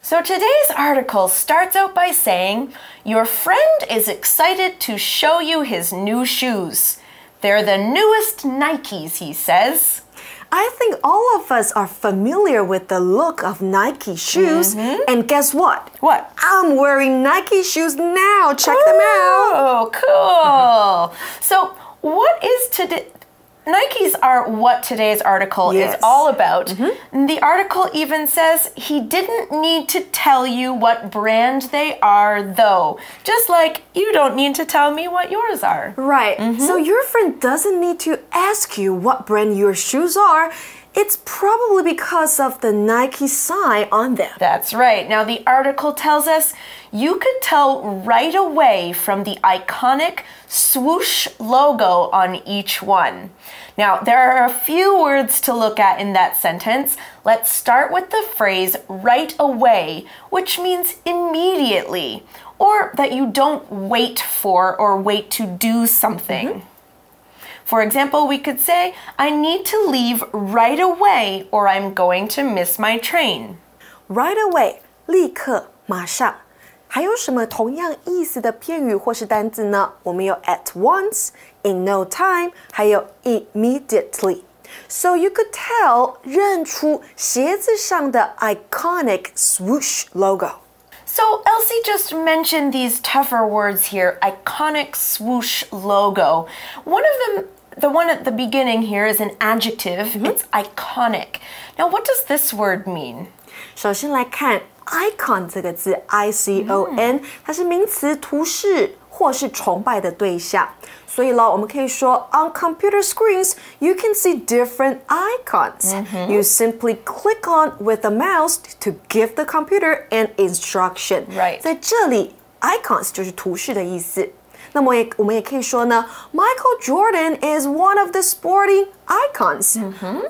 So today's article starts out by saying, your friend is excited to show you his new shoes. They're the newest Nikes, he says. I think all of us are familiar with the look of Nike shoes. And guess what? What? I'm wearing Nike shoes now. Check them out. Oh, cool. So what is today? Nikes are what today's article is all about. The article even says he didn't need to tell you what brand they are, though. Just like you don't need to tell me what yours are. Right. So your friend doesn't need to ask you what brand your shoes are. It's probably because of the Nike sign on them. That's right. Now, the article tells us you could tell right away from the iconic swoosh logo on each one. Now, there are a few words to look at in that sentence. Let's start with the phrase right away, which means immediately, or that you don't wait for or wait to do something. For example, we could say, I need to leave right away or I'm going to miss my train. Right away, 立刻，马上。还有什么同样意思的片语或是单字呢？我们有 at once, in no time, 还有 immediately. So you could tell 认出鞋子上的 iconic swoosh logo. So Elsie just mentioned these tougher words here, iconic swoosh logo. One of them, the one at the beginning here is an adjective. It's iconic. Now, what does this word mean? 首先来看 icon 这个字 I-C-O-N 它是名词图示或是崇拜的对象所以我们可以说 on computer screens you can see different icons you simply click on with the mouse to give the computer an instruction 在这里 icons 就是图示的意思那么我们也可以说呢 Michael Jordan is one of the sporting icons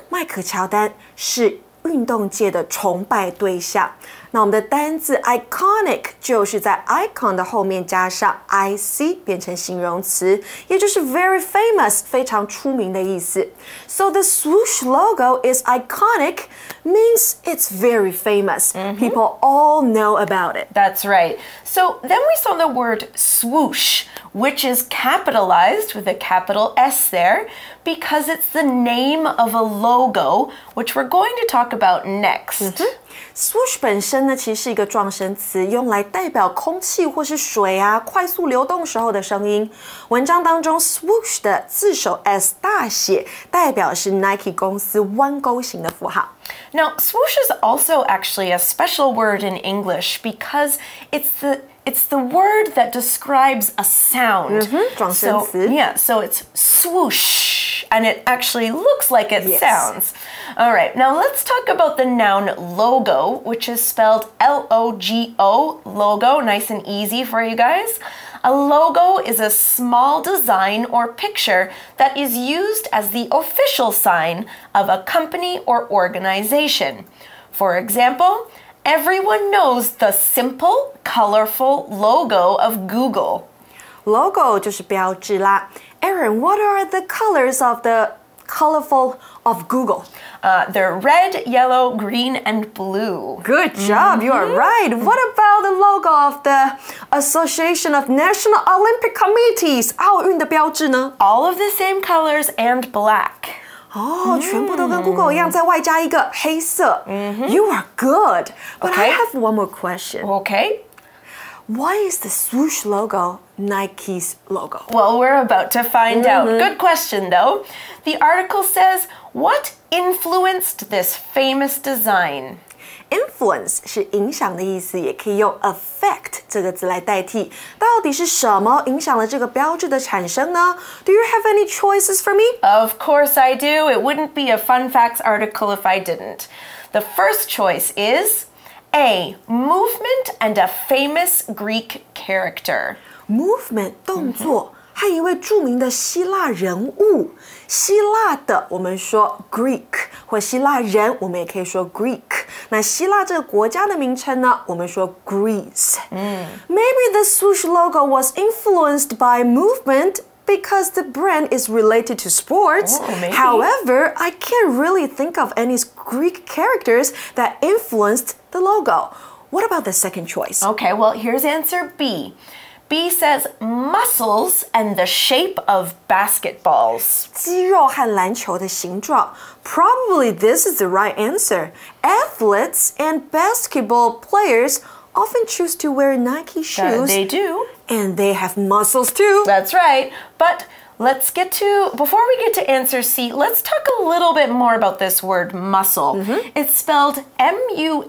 迈克乔丹是运动界的崇拜对象那我们的单字 iconic 就是在 icon 的后面加上 ic 变成形容词也就是 very famous 非常出名的意思 So the swoosh logo is iconic means it's very famous people all know about it That's right So then we saw the word swoosh which is capitalized with a capital S there because it's the name of a logo which we're going to talk about next Swoosh 本身呢，其实是一个状声词，用来代表空气或是水啊快速流动时候的声音。文章当中 swoosh 的字首 S 大写，代表是 Nike 公司弯钩型的符号。Now, swoosh is also actually a special word in English because it's the word that describes a sound. 状声词。So it's swoosh, and it actually looks like it sounds. All right, now let's talk about the noun logo, which is spelled L-O-G-O, logo, nice and easy for you guys. A logo is a small design or picture that is used as the official sign of a company or organization. For example, everyone knows the simple, colorful logo of Google. Logo 就是标志啦。Aaron, what are the colors of the colorful of Google? They're red, yellow, green, and blue. Good job, you are right. What about the logo of the Association of National Olympic Committees? 奥运的标志呢 All of the same colors and black. 全部都跟 Google 一样，再外加一个黑色。You are good. But I have one more question. Okay. Why is the swoosh logo Nike's logo? Well, we're about to find out. Good question, though. The article says, what influenced this famous design? Influence 是影响的意思，也可以用 affect 这个字来代替。到底是什么影响了这个标志的产生呢 Do you have any choices for me? Of course I do. It wouldn't be a fun facts article if I didn't. The first choice is A. Movement and a famous Greek character. Movement 动作和一位著名的希腊人物。希腊的我们说 Greek 或希腊人我们也可以说 Greek 那希腊这个国家的名称呢我们说 Greece Maybe the swoosh logo was influenced by movement because the brand is related to sports. However, I can't really think of any Greek characters that influenced the logo. what about the second choice? Okay, well, here's answer B. B says muscles and the shape of basketballs. 肌肉和篮球的形状. Probably this is the right answer. Athletes and basketball players often choose to wear Nike shoes. They do. And they have muscles too. That's right. But before we get to answer C, let's talk a little bit more about this word muscle. It's spelled M-U-S-C-L-E,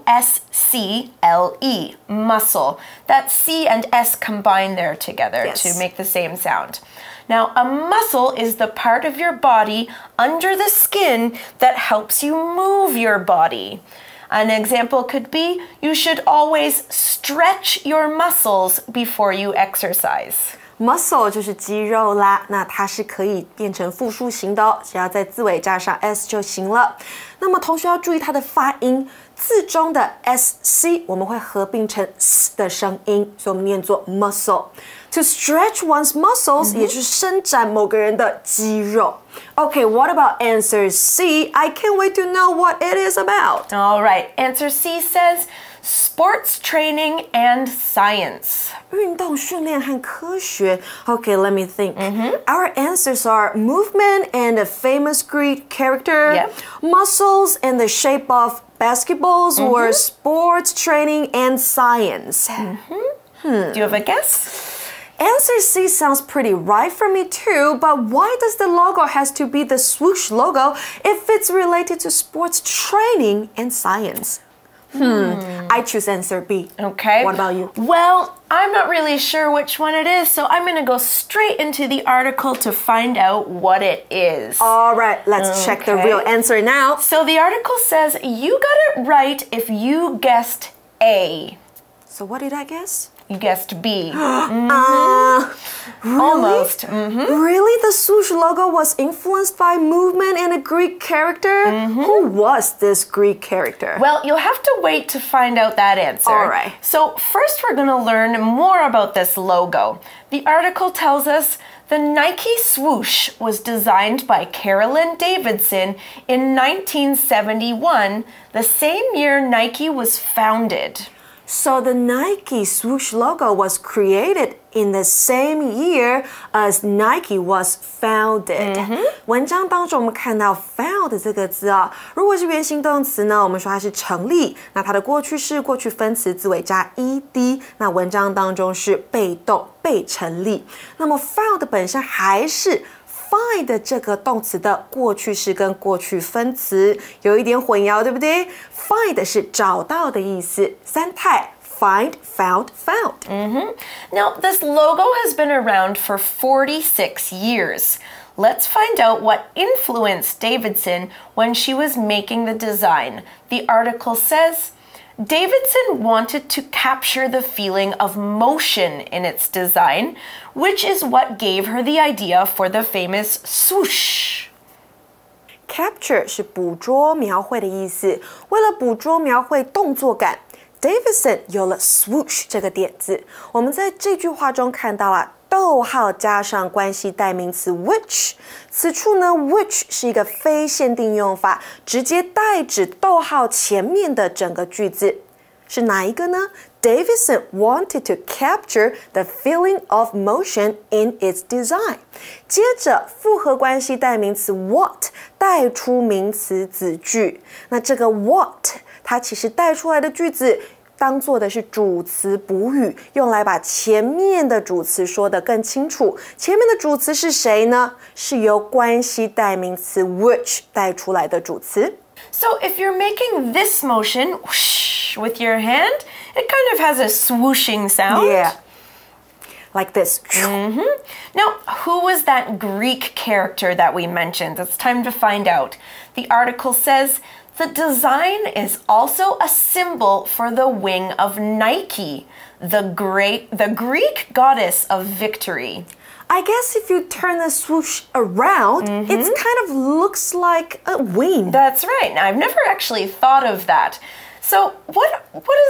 muscle. That C and S combine there together to make the same sound. Now, a muscle is the part of your body under the skin that helps you move your body. An example could be, you should always stretch your muscles before you exercise. Muscle 就是肌肉啦，那它是可以变成复数形的哦，只要在字尾加上 s 就行了。那么同学要注意它的发音，字中的 sc 我们会合并成 s 的声音，所以我们念作 muscle。To stretch one's muscles 也就是伸展某个人的肌肉。Okay, what about answer C? I can't wait to know what it is about. All right, answer C says sports training and science. 运动训练和科学. Okay, let me think. Our answers are movement and a famous Greek character, muscles and the shape of basketballs, or sports training and science. Do you have a guess? Answer C sounds pretty right for me too, but why does the logo has to be the swoosh logo if it's related to sports training and science? I choose answer B. Okay. What about you? Well, I'm not really sure which one it is, so I'm going to go straight into the article to find out what it is. All right, let's check the real answer now. So the article says you got it right if you guessed A. So what did I guess? You guessed B. Really? Almost. Really? The swoosh logo was influenced by movement and a Greek character? Who was this Greek character? Well, you'll have to wait to find out that answer. All right. So first we're going to learn more about this logo. The article tells us the Nike swoosh was designed by Carolyn Davidson in 1971, the same year Nike was founded. So the Nike swoosh logo was created in the same year as Nike was founded. 文章当中我们看到 found 这个字啊，如果是原形动词呢，我们说它是成立，那它的过去式、过去分词字尾加 ed， 那文章当中是被动被成立。那么 found 本身还是find 这个动词的过去式跟过去分词有一点混淆，对不对？ Find 是找到的意思，三态 find, found, found. Now, this logo has been around for 46 years. Let's find out what influenced Davidson when she was making the design. The article says, Davidson wanted to capture the feeling of motion in its design, which is what gave her the idea for the famous swoosh. Capture 是捕捉、描绘的意思。为了捕捉、描绘动作感 ，Davidson 有了 swoosh 这个点子。我们在这句话中看到啊，逗号加上关系代名词 which， 此处呢 which 是一个非限定用法，直接代指逗号前面的整个句子。是哪一个呢？ Davidson wanted to capture the feeling of motion in its design. 接着复合关系代名词 what 带出名词子句。那这个 what 它其实带出来的句子当做的是主词补语，用来把前面的主词说得更清楚。前面的主词是谁呢？是由关系代名词 which 带出来的主词。So if you're making this motion whoosh, with your hand, it kind of has a swooshing sound. Yeah. Like this. Now, who was that Greek character that we mentioned? It's time to find out. The article says, the design is also a symbol for the wing of Nike, the Greek goddess of victory. I guess if you turn the swoosh around, it kind of looks like a wing. That's right. Now, I've never actually thought of that. So what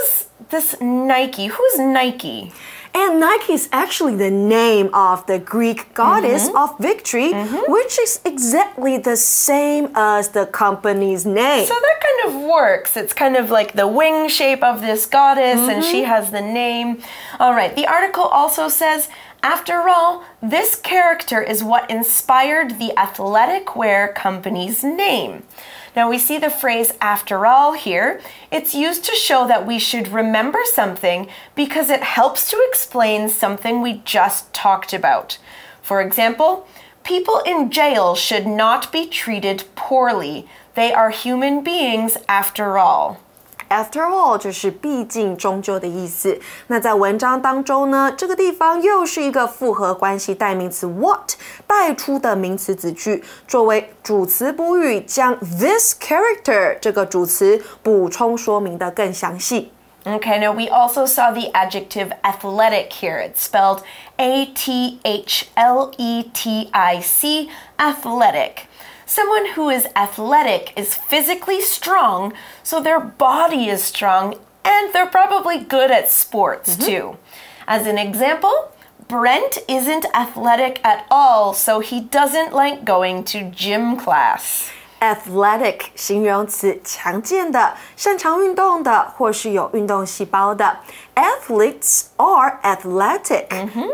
is this Nike? Who's Nike? And Nike is actually the name of the Greek goddess of victory, which is exactly the same as the company's name. So that kind of works. It's kind of like the wing shape of this goddess, and she has the name. All right, the article also says, after all, this character is what inspired the athletic wear company's name. Now we see the phrase after all here. It's used to show that we should remember something because it helps to explain something we just talked about. For example, people in jail should not be treated poorly. They are human beings after all. After all 就是毕竟终究的意思。那在文章当中呢，这个地方又是一个复合关系代名词 what 带出的名词子句，作为主词补语，将 this character 这个主词补充说明的更详细。Okay, now we also saw the adjective athletic here. It's spelled A-T-H-L-E-T-I-C, athletic. Someone who is athletic is physically strong, so their body is strong, and they're probably good at sports too. As an example, Brent isn't athletic at all, so he doesn't like going to gym class. Athletic 形容词，强健的，擅长运动的，或是有运动细胞的。Athletes are athletic.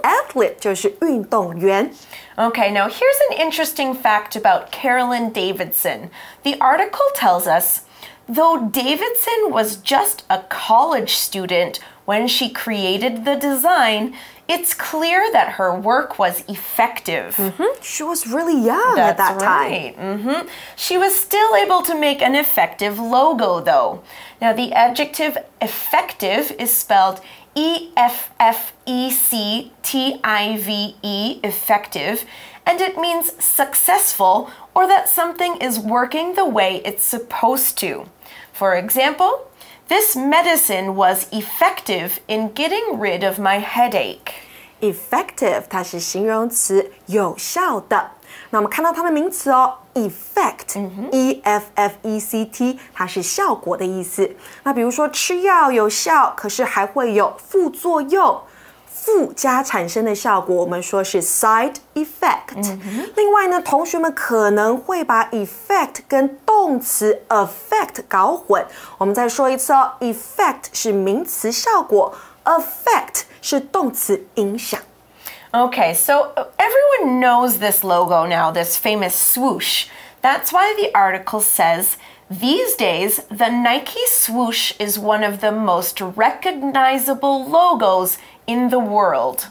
Athlete 就是运动员。Okay, now here's an interesting fact about Carolyn Davidson. The article tells us, though Davidson was just a college student when she created the design, it's clear that her work was effective. She was really young at that time. Right. She was still able to make an effective logo, though. Now, the adjective effective is spelled E-F-F-E-C-T-I-V-E, effective, and it means successful or that something is working the way it's supposed to. For example, this medicine was effective in getting rid of my headache. Effective 它是形容词，有效的。那我们看到它的名词哦 ，effect，E-F-F-E-C-T， 它是效果的意思。那比如说吃药有效，可是还会有副作用，附加产生的效果，我们说是 side effect。另外呢，同学们可能会把 effect 跟动词 affect 搞混。我们再说一次哦 ，effect 是名词效果 ，affect 是动词影响。Okay, so everyone knows this logo now, this famous swoosh. That's why the article says, these days, the Nike swoosh is one of the most recognizable logos in the world.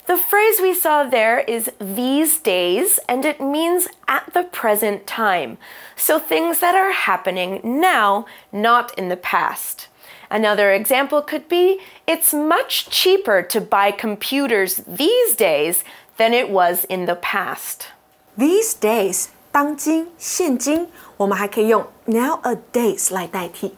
The phrase we saw there is these days, and it means at the present time. So things that are happening now, not in the past. Another example could be, it's much cheaper to buy computers these days than it was in the past. These days, 当今、现今，我们还可以用 nowadays 来代替。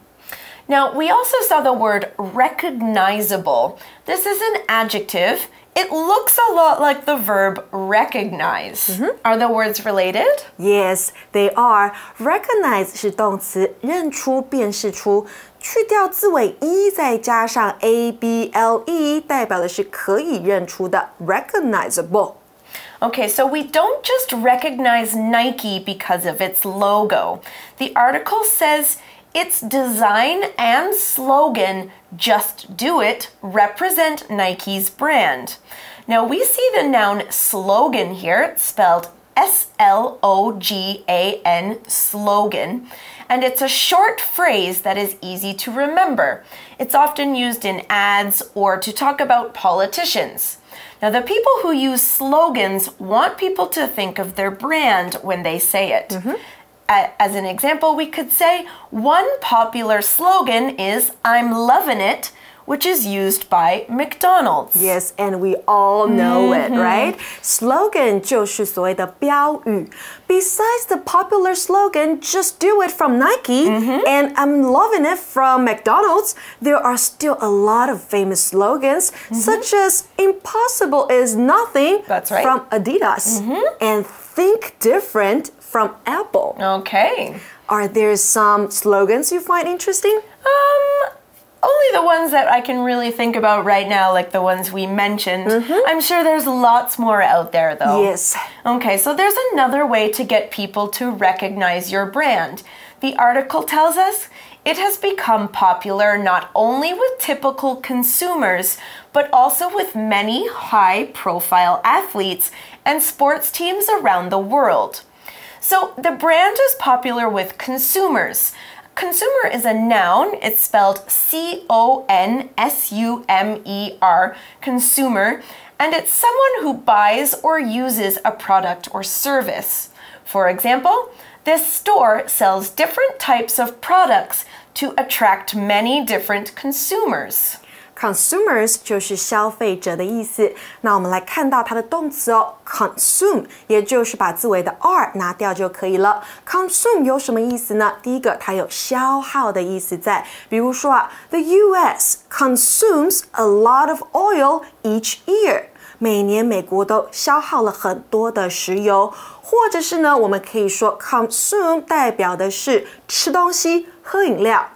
Now, we also saw the word recognizable. This is an adjective. It looks a lot like the verb recognize. Are the words related? Yes, they are. Recognize 是动词，认出、辨识出。去掉字尾 e， 再加上 able， 代表的是可以认出的 recognizable。Okay, so we don't just recognize Nike because of its logo. The article says its design and slogan, "Just do it," represent Nike's brand. Now we see the noun slogan here, spelled S-L-O-G-A-N, slogan, and it's a short phrase that is easy to remember. It's often used in ads or to talk about politicians. Now, the people who use slogans want people to think of their brand when they say it. As an example, we could say, one popular slogan is, "I'm lovin' it," which is used by McDonald's. Yes, and we all know it, right? Slogan 就是所谓的标语。Besides the popular slogan, "Just do it" from Nike and "I'm loving it" from McDonald's, there are still a lot of famous slogans, such as "Impossible is nothing" That's right. from Adidas and "Think different" from Apple. Okay. Are there some slogans you find interesting? only the ones that I can really think about right now, like the ones we mentioned. I'm sure there's lots more out there, though. Yes. Okay, so there's another way to get people to recognize your brand. The article tells us it has become popular not only with typical consumers, but also with many high-profile athletes and sports teams around the world. So the brand is popular with consumers. Consumer is a noun. It's spelled C-O-N-S-U-M-E-R, consumer, and it's someone who buys or uses a product or service. For example, this store sells different types of products to attract many different consumers. Consumers 就是消费者的意思。那我们来看到它的动词哦 ，consume， 也就是把字尾的 r 拿掉就可以了。Consume 有什么意思呢？第一个，它有消耗的意思在，比如说啊 ，The U.S. consumes a lot of oil each year。每年美国都消耗了很多的石油，或者是呢，我们可以说 consume 代表的是吃东西、喝饮料。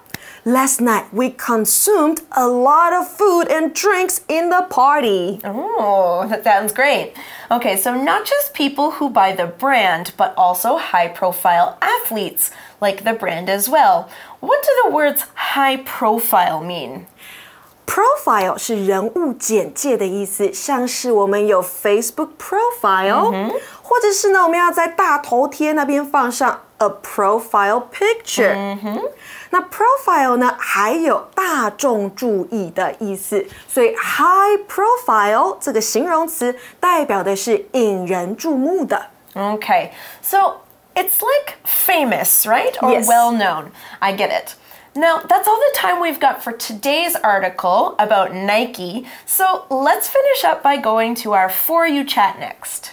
Last night, we consumed a lot of food and drinks in the party. Oh, that sounds great. Okay, so not just people who buy the brand, but also high-profile athletes like the brand as well. What do the words high-profile mean? Profile 是人物简介的意思，像是我们有 Facebook profile，或者是呢，我们要在大头贴那边放上 a profile picture。那 profile 呢，还有大众注意的意思，所以 high profile 这个形容词代表的是引人注目的。Okay, so it's like famous, right? Or Yes. well known. I get it. Now, that's all the time we've got for today's article about Nike. So let's finish up by going to our For You chat next.